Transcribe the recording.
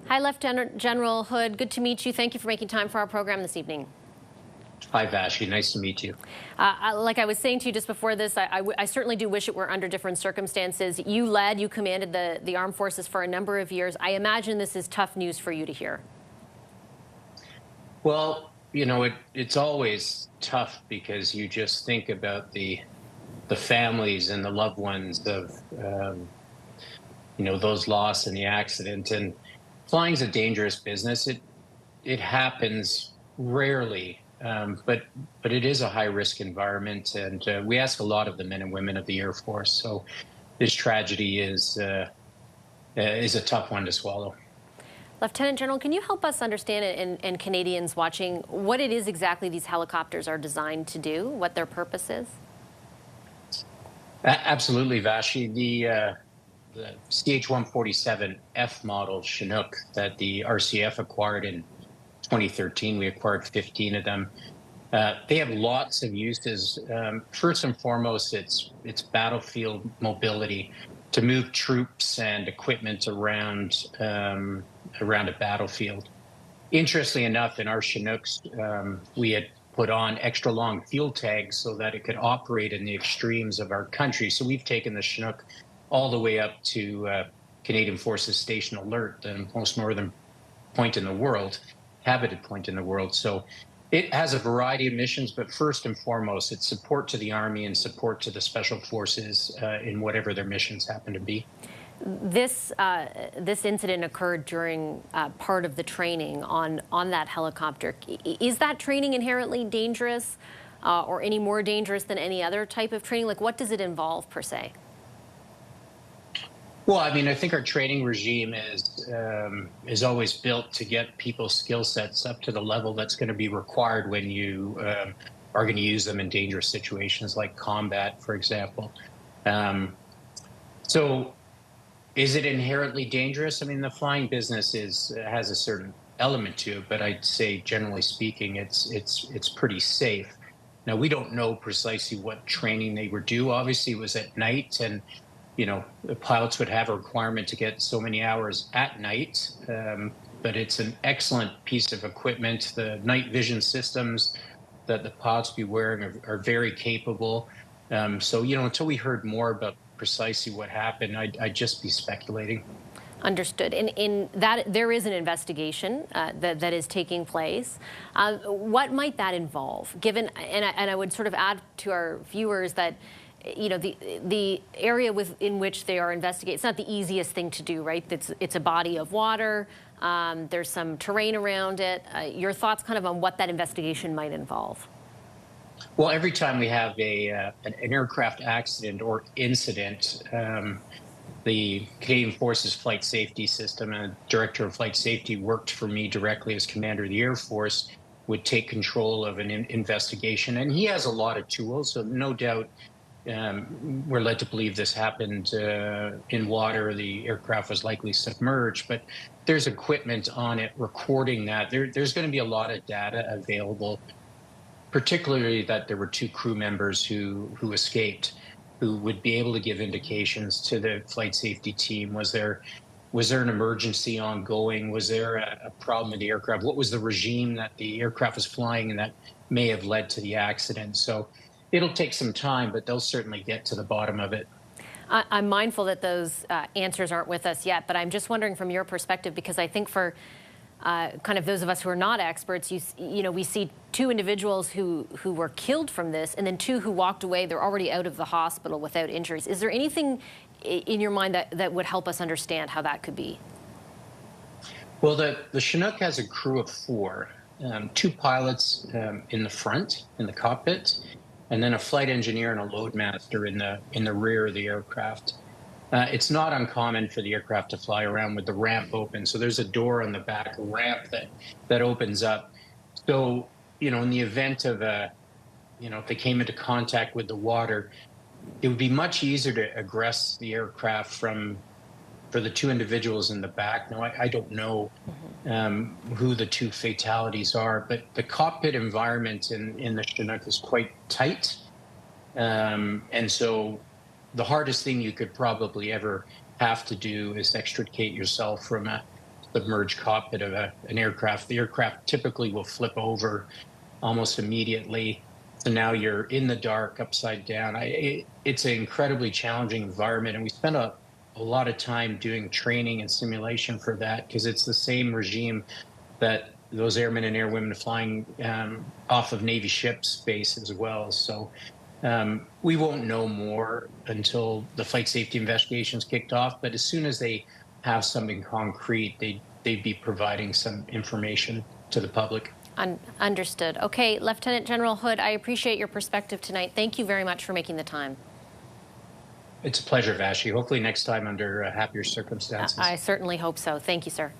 Hi, Lieutenant General Hood. Good to meet you. Thank you for making time for our program this evening. Hi, Vassy. Nice to meet you. Like I was saying to you just before this, I certainly do wish it were under different circumstances. You commanded the armed forces for a number of years. I imagine this is tough news for you to hear. Well, it's always tough because you just think about the families and the loved ones of those lost in the accident. And flying's a dangerous business. It happens rarely. But it is a high risk environment, and we ask a lot of the men and women of the Air Force. So this tragedy is a tough one to swallow. Lieutenant General, can you help us understand, and Canadians watching, what it is exactly these helicopters are designed to do, what their purpose is? Absolutely, Vassy. The CH147F model Chinook that the RCAF acquired in 2013, we acquired 15 of them. They have lots of uses. First and foremost, it's battlefield mobility to move troops and equipment around a battlefield. Interestingly enough, in our Chinooks, we had put on extra long field tags so that it could operate in the extremes of our country. So we've taken the Chinook all the way up to Canadian Forces Station Alert, the most northern point in the world. Habited point in the world. So it has a variety of missions, but first and foremost, it's support to the Army and support to the Special Forces in whatever their missions happen to be. This incident occurred during part of the training on that helicopter. Is that training inherently dangerous or any more dangerous than any other type of training? Like, what does it involve per se? Well, I mean, I think our training regime is always built to get people's skill sets up to the level that's going to be required when you are going to use them in dangerous situations like combat, for example. So is it inherently dangerous? I mean, the flying business has a certain element to it, but I'd say, generally speaking, it's pretty safe. Now, we don't know precisely what training they were due. Obviously, it was at night, and the pilots would have a requirement to get so many hours at night, but it's an excellent piece of equipment. The night vision systems that the pilots be wearing are very capable. So, until we heard more about precisely what happened, I'd just be speculating. Understood. In that, there is an investigation that is taking place. What might that involve? Given, and I would sort of add to our viewers that the area in which they are investigating, it's not the easiest thing to do, right? It's a body of water. There's some terrain around it. Your thoughts kind of on what that investigation might involve? Well, every time we have an aircraft accident or incident, the Canadian Forces Flight Safety System and Director of Flight Safety worked for me directly as Commander of the Air Force, would take control of an investigation. And he has a lot of tools, so no doubt we're led to believe this happened in water. The aircraft was likely submerged, but there's equipment on it recording that. There's going to be a lot of data available, particularly that there were 2 crew members who escaped, who would be able to give indications to the flight safety team. Was there an emergency ongoing? Was there a problem with the aircraft? What was the regime that the aircraft was flying and that may have led to the accident? So it'll take some time, but they'll certainly get to the bottom of it. I'm mindful that those answers aren't with us yet, but I'm just wondering from your perspective, because I think for kind of those of us who are not experts, we see 2 individuals who were killed from this, and then 2 who walked away. They're already out of the hospital without injuries. Is there anything in your mind that would help us understand how that could be? Well, the Chinook has a crew of 4, 2 pilots in the front, in the cockpit, and then a flight engineer and a loadmaster in the rear of the aircraft. It's not uncommon for the aircraft to fly around with the ramp open. So there's a door on the back, a ramp that opens up. So, in the event of if they came into contact with the water, it would be much easier to egress the aircraft for the 2 individuals in the back. Now, I don't know who the 2 fatalities are, but the cockpit environment in the Chinook is quite tight. And so the hardest thing you could probably ever have to do is extricate yourself from a submerged cockpit of an aircraft. The aircraft typically will flip over almost immediately. So now you're in the dark, upside down. It's an incredibly challenging environment, and we spend a lot of time doing training and simulation for that, because it's the same regime that those airmen and airwomen flying off of Navy ships base as well. So we won't know more until the flight safety investigation's kicked off, but as soon as they have something concrete, they'd be providing some information to the public. Understood. Okay, Lieutenant General Hood, I appreciate your perspective tonight. Thank you very much for making the time. It's a pleasure, Vassy. Hopefully next time under happier circumstances. I certainly hope so. Thank you, sir.